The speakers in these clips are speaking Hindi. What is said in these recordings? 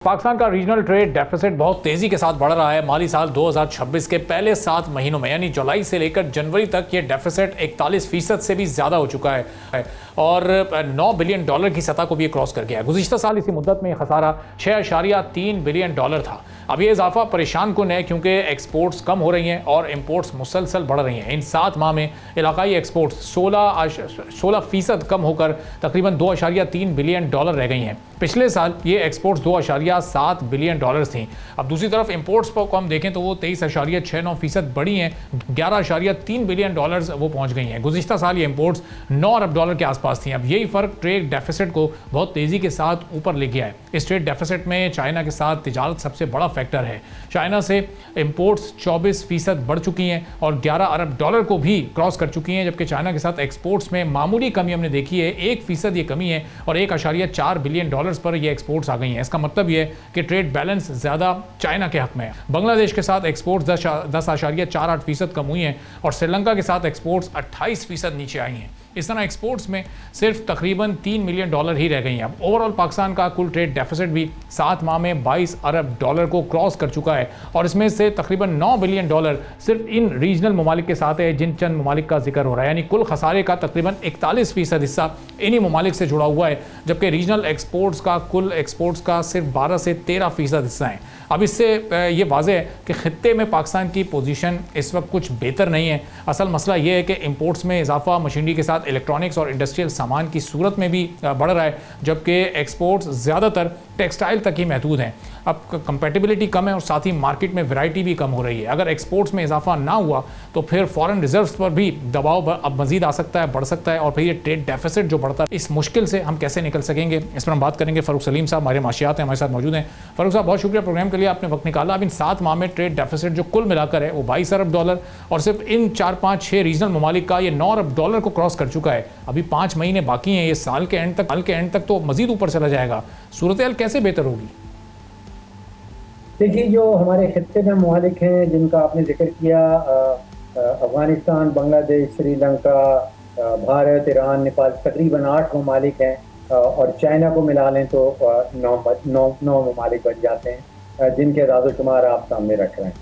पाकिस्तान का रीजनल ट्रेड डेफिसिट बहुत तेजी के साथ बढ़ रहा है। माली साल 2026 के पहले 7 महीनों में यानी जुलाई से लेकर जनवरी तक ये डेफिसिट 41% से भी ज़्यादा हो चुका है और 9 बिलियन डॉलर की सतह को भी क्रॉस कर गया है। गुज़िश्ता साल इसी मुद्दत में खसारा 6.3 बिलियन डॉलर था। अब ये इजाफा परेशान कुन है क्योंकि एक्सपोर्ट्स कम हो रही हैं और इम्पोर्ट्स मुसलसल बढ़ रही हैं। इन 7 माह में इलाकाई एक्सपोर्ट्स 16% कम होकर तकरीबन 2.3 बिलियन डॉलर रह गई हैं। पिछले साल ये एक्सपोर्ट्स 2.7 बिलियन डॉलर्स थी। अब दूसरी तरफ इंपोर्ट्स को हम देखें तो वो 23.69% बढ़ी हैं, 11.3 बिलियन डॉलर्स वो पहुंच गई हैं। गुज़िश्ता साल ये इंपोर्ट्स 9 अरब डॉलर के आसपास थी। अब यही फ़र्क ट्रेड डेफिसिट को बहुत तेज़ी के साथ ऊपर ले गया है। इस ट्रेड डेफिसिट में चाइना के साथ तिजारत सबसे बड़ा फैक्टर है। चाइना से इंपोर्ट्स 24% बढ़ चुकी हैं और 11 अरब डॉलर को भी क्रॉस कर चुकी हैं, जबकि चाइना के साथ एक्सपोर्ट्स में मामूली कमी हमने देखी है। 1% ये कमी है और 1.4 बिलियन डॉलर्स पर ये एक्सपोर्ट्स आ गई हैं। इसका मतलब ये है कि ट्रेड बैलेंस ज़्यादा चाइना के हक में है। बांग्लादेश के साथ एक्सपोर्ट्स 10.48% कम हुई हैं और श्रीलंका के साथ एक्सपोर्ट्स 28% नीचे आई हैं। इस तरह एक्सपोर्ट्स में सिर्फ तकरीबन 3 मिलियन डॉलर ही रह गई हैं। अब ओवरऑल पाकिस्तान का कुल ट्रेड डेफिसिट भी 7 माह में 22 अरब डॉलर को क्रॉस कर चुका है और इसमें से तकरीबन 9 बिलियन डॉलर सिर्फ इन रीजनल ममालिक के साथ है जिन चंद ममालिक का जिक्र हो रहा है। यानी कुल खसारे का तकरीबन 41% हिस्सा इन्हीं ममालिक से जुड़ा हुआ है, जबकि रीजनल एक्सपोर्ट्स का कुल एक्सपोर्ट्स का सिर्फ 12 से 13% हिस्सा है। अब इससे ये वाज़ेह है कि ख़ित्ते में पाकिस्तान की पोजीशन इस वक्त कुछ बेहतर नहीं है। असल मसला ये है कि इंपोर्ट्स में इजाफा मशीनरी के साथ इलेक्ट्रॉनिक्स और इंडस्ट्रियल सामान की सूरत में भी बढ़ रहा है, जबकि एक्सपोर्ट्स ज़्यादातर टेक्सटाइल तक ही महदूद हैं। अब कंपैटिबिलिटी कम है और साथ ही मार्केट में वैरायटी भी कम हो रही है। अगर एक्सपोर्ट्स में इजाफा ना हुआ तो फिर फॉरेन रिजर्व्स पर भी दबाव अब मजीद आ सकता है, बढ़ सकता है और फिर ये ट्रेड डेफिसिट जो बढ़ता है, इस मुश्किल से हम कैसे निकल सकेंगे, इस पर हम बात करेंगे। फ़ारूक सलीम साहब हमारे माशियात हैं, हमारे साथ मौजूद हैं। फ़ारूक साहब, बहुत शुक्रिया प्रोग्राम के लिए, आपने वक्त निकाला। अब इन 7 माह में ट्रेड डेफिसिट जो कुल मिलाकर है वो 22 अरब डॉलर और सिर्फ इन 4-5-6 रीजनल ममालिक का ये 9 अरब डॉलर को क्रॉस कर चुका है। अभी 5 महीने बाकी हैं, ये साल के एंड तक तो मजीद ऊपर चला जाएगा। सूरत हाल कैसे बेहतर होगी? देखिए, जो हमारे खित्ते में ममालिक हैं जिनका आपने जिक्र किया, अफगानिस्तान, बांग्लादेश, श्रीलंका, भारत, ईरान, नेपाल, तकरीबन 8 ममालिक हैं और चाइना को मिला लें तो 9 ममालिक बन जाते हैं जिनके आदाद-ओ-शुमार आप सामने रख रहे हैं।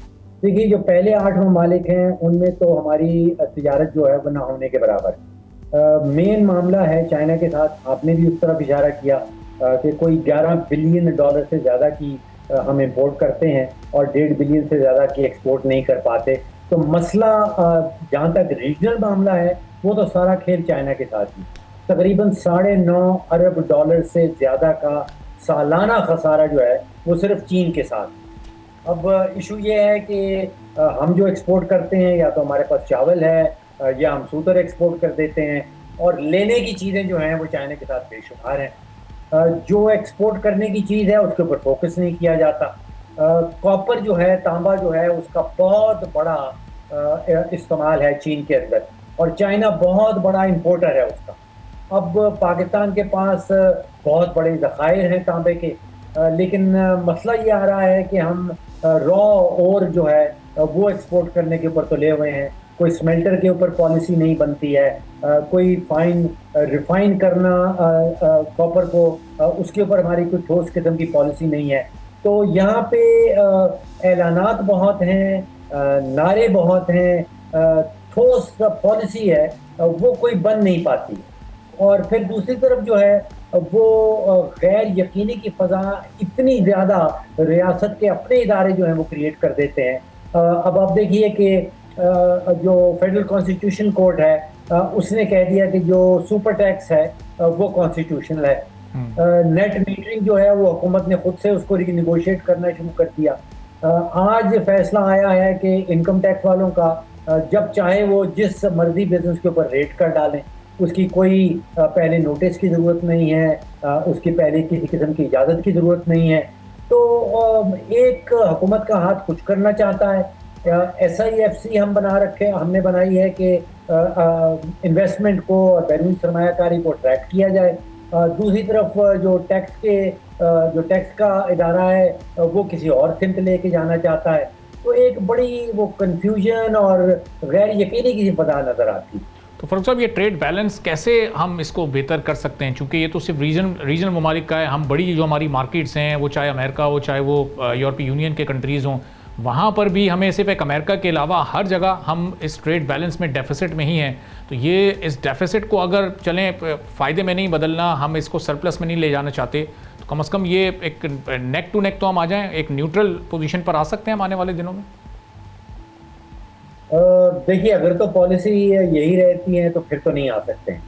देखिए, जो पहले 8 ममालिक हैं उनमें तो हमारी तिजारत जो है वो ना होने के बराबर है। मेन मामला है चाइना के साथ। आपने भी उस तरफ इशारा किया कि कोई 11 बिलियन डॉलर से ज़्यादा की हम इंपोर्ट करते हैं और 1.5 बिलियन से ज़्यादा की एक्सपोर्ट नहीं कर पाते। तो मसला जहाँ तक रीजनल मामला है वो तो सारा खेल चाइना के साथ ही। तकरीबन 9.5 अरब डॉलर से ज़्यादा का सालाना खसारा जो है वो सिर्फ चीन के साथ। अब इशू ये है कि हम जो एक्सपोर्ट करते हैं या तो हमारे पास चावल है या हम सूतर एक्सपोर्ट कर देते हैं और लेने की चीज़ें जो हैं वो चाइना के साथ बेशुमार हैं। जो एक्सपोर्ट करने की चीज़ है उसके ऊपर फोकस नहीं किया जाता। कॉपर जो है, तांबा जो है, उसका बहुत बड़ा इस्तेमाल है चीन के अंदर और चाइना बहुत बड़ा इंपोर्टर है उसका। अब पाकिस्तान के पास बहुत बड़े ज़खायर हैं तांबे के, लेकिन मसला ये आ रहा है कि हम रॉ और जो है वो एक्सपोर्ट करने के ऊपर तो ले हुए हैं। कोई स्मेल्टर के ऊपर पॉलिसी नहीं बनती है, कोई रिफाइन करना कॉपर को, उसके ऊपर हमारी कोई ठोस किस्म की पॉलिसी नहीं है। तो यहाँ पे ऐलानात बहुत हैं, नारे बहुत हैं, ठोस पॉलिसी है वो कोई बन नहीं पाती। और फिर दूसरी तरफ जो है वो गैर यकीनी की फ़ज़ा इतनी ज़्यादा रियासत के अपने इदारे जो हैं वो क्रिएट कर देते हैं। अब आप देखिए कि जो फेडरल कॉन्स्टिट्यूशन कोर्ट है उसने कह दिया कि जो सुपर टैक्स है वो कॉन्स्टिट्यूशनल है। नेट मीटरिंग जो है वो हुकूमत ने खुद से उसको रिनिगोशिएट करना शुरू कर दिया। आज फैसला आया है कि इनकम टैक्स वालों का जब चाहे वो जिस मर्जी बिजनेस के ऊपर रेट कर डालें, उसकी कोई पहले नोटिस की ज़रूरत नहीं है, उसकी पहले किसी किस्म की इजाज़त की ज़रूरत नहीं है। तो एक हुकूमत का हाथ कुछ करना चाहता है। SIFC हमने बनाई है कि इन्वेस्टमेंट को और बैरून सरमायाकारी को ट्रैक किया जाए। दूसरी तरफ जो टैक्स का इदारा है वो किसी और सिमत लेके जाना चाहता है। तो एक बड़ी वो कन्फ्यूजन और गैर यकीनी की फ़ज़ा नज़र आती है। तो फरूख साहब, ये ट्रेड बैलेंस कैसे हम इसको बेहतर कर सकते हैं, क्योंकि ये तो सिर्फ रीजनल ममालिक का है। हम बड़ी जो हमारी मार्केट्स हैं, वो चाहे अमेरिका हो, चाहे वो यूरोपीय यूनियन के कंट्रीज़ हों, वहाँ पर भी हमें सिर्फ एक अमेरिका के अलावा हर जगह हम इस ट्रेड बैलेंस में डेफिसिट में ही हैं। तो ये इस डेफिसिट को अगर चलें फ़ायदे में नहीं बदलना, हम इसको सरप्लस में नहीं ले जाना चाहते, तो कम से कम ये एक नेक टू नेक तो हम आ जाएँ, एक न्यूट्रल पोजीशन पर आ सकते हैं हम आने वाले दिनों में। देखिए, अगर तो पॉलिसी यही रहती है तो फिर तो नहीं आ सकते हैं।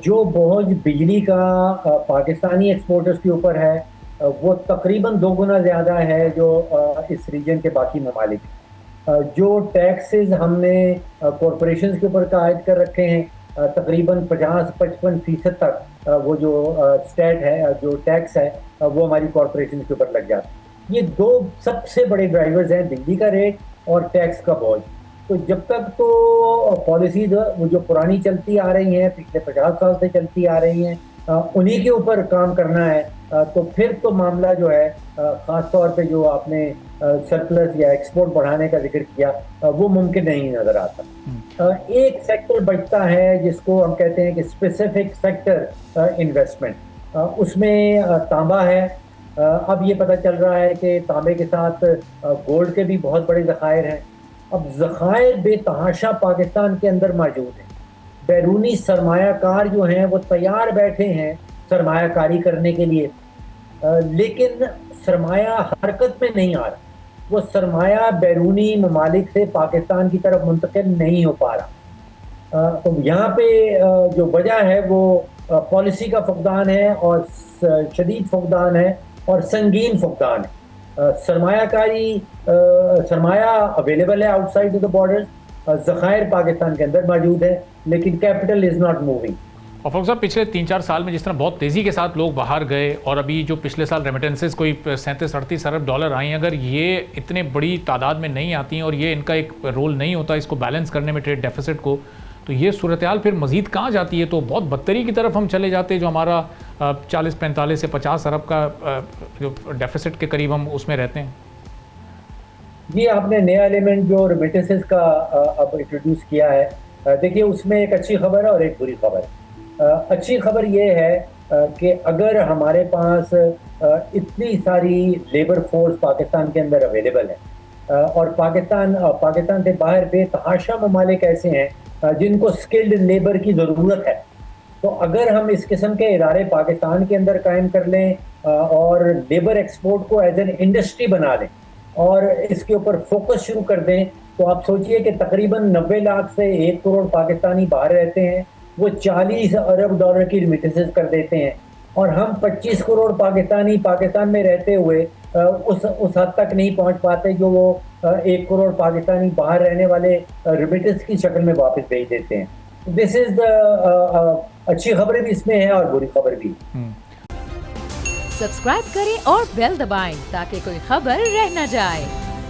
जो बोझ बिजली का पाकिस्तानी एक्सपोर्टर्स के ऊपर है, वो तकरीबन 2 गुना ज़्यादा है जो इस रीजन के बाकी ममालिक। जो टैक्सेस हमने कॉरपोरेशन के ऊपर कायद कर रखे हैं, तकरीबन 50-55% तक वो जो स्टेट है, जो टैक्स है, वो हमारी कॉरपोरेशन के ऊपर लग जाता है। ये 2 सबसे बड़े ड्राइवर्स हैं, बिजली का रेट और टैक्स का बोझ। तो जब तक तो पॉलिसीज वो जो पुरानी चलती आ रही हैं, पिछले 50 साल से चलती आ रही हैं, उन्हीं के ऊपर काम करना है, तो फिर तो मामला जो है, ख़ास तौर पे जो आपने सरप्लस या एक्सपोर्ट बढ़ाने का जिक्र किया, वो मुमकिन नहीं नज़र आता। एक सेक्टर बचता है जिसको हम कहते हैं कि स्पेसिफिक सेक्टर इन्वेस्टमेंट, उसमें तांबा है। अब ये पता चल रहा है कि तांबे के साथ गोल्ड के भी बहुत बड़े ज़खायर हैं। अब ज़खायर बेतहाशा पाकिस्तान के अंदर मौजूद हैं। बैरूनी सरमायाकार जो हैं वो तैयार बैठे हैं सरमायाकारी करने के लिए, लेकिन सरमाया हरकत में नहीं आ रहा। वो सरमाया बैरूनी ममालिक से पाकिस्तान की तरफ मुंतकिल नहीं हो पा रहा। तो यहाँ पे जो वजह है वो पॉलिसी का फुकदान है, और शदीद फुकदान है, और संगीन फुकदान है। सरमाया अवेलेबल है आउटसाइड द बॉर्डर्स, ज़खायर पाकिस्तान के अंदर मौजूद है, लेकिन कैपिटल इज़ नॉट मूविंग। और फरूख साहब, पिछले 3-4 साल में जिस तरह बहुत तेज़ी के साथ लोग बाहर गए, और अभी जो पिछले साल रेमिटेंसेस कोई 37-38 अरब डॉलर आई, अगर ये इतने बड़ी तादाद में नहीं आती हैं और ये इनका एक रोल नहीं होता इसको बैलेंस करने में ट्रेड डेफिसिट को, तो ये सूरत हाल फिर मज़ीद कहाँ जाती है? तो बहुत बदतरी की तरफ हम चले जाते हैं, जो हमारा 40-45 से 50 अरब का जो डेफिसिट के करीब हम उसमें रहते हैं। जी, आपने नया एलिमेंट जो रेमिटेंसेस का अब इंट्रोड्यूस किया है, देखिए उसमें एक अच्छी खबर है और एक बुरी खबर है। अच्छी खबर ये है कि अगर हमारे पास इतनी सारी लेबर फोर्स पाकिस्तान के अंदर अवेलेबल है, और पाकिस्तान से बाहर बेतहाशा ममालिक ऐसे हैं जिनको स्किल्ड लेबर की ज़रूरत है, तो अगर हम इस किस्म के इदारे पाकिस्तान के अंदर कायम कर लें और लेबर एक्सपोर्ट को एज एन इंडस्ट्री बना लें और इसके ऊपर फोकस शुरू कर दें, तो आप सोचिए कि तकरीबन 90 लाख से 1 करोड़ पाकिस्तानी बाहर रहते हैं, वो 40 अरब डॉलर की रिमिटेंसेस कर देते हैं, और हम 25 करोड़ पाकिस्तानी पाकिस्तान में रहते हुए उस हद तक नहीं पहुंच पाते जो वो 1 करोड़ पाकिस्तानी बाहर रहने वाले रिमिटेंस की शक्ल में वापस भेज देते हैं। दिस इज द अच्छी खबरें भी इसमें है और बुरी खबर भी। सब्सक्राइब करें और बेल दबाएं ताकि कोई खबर रह न जाए।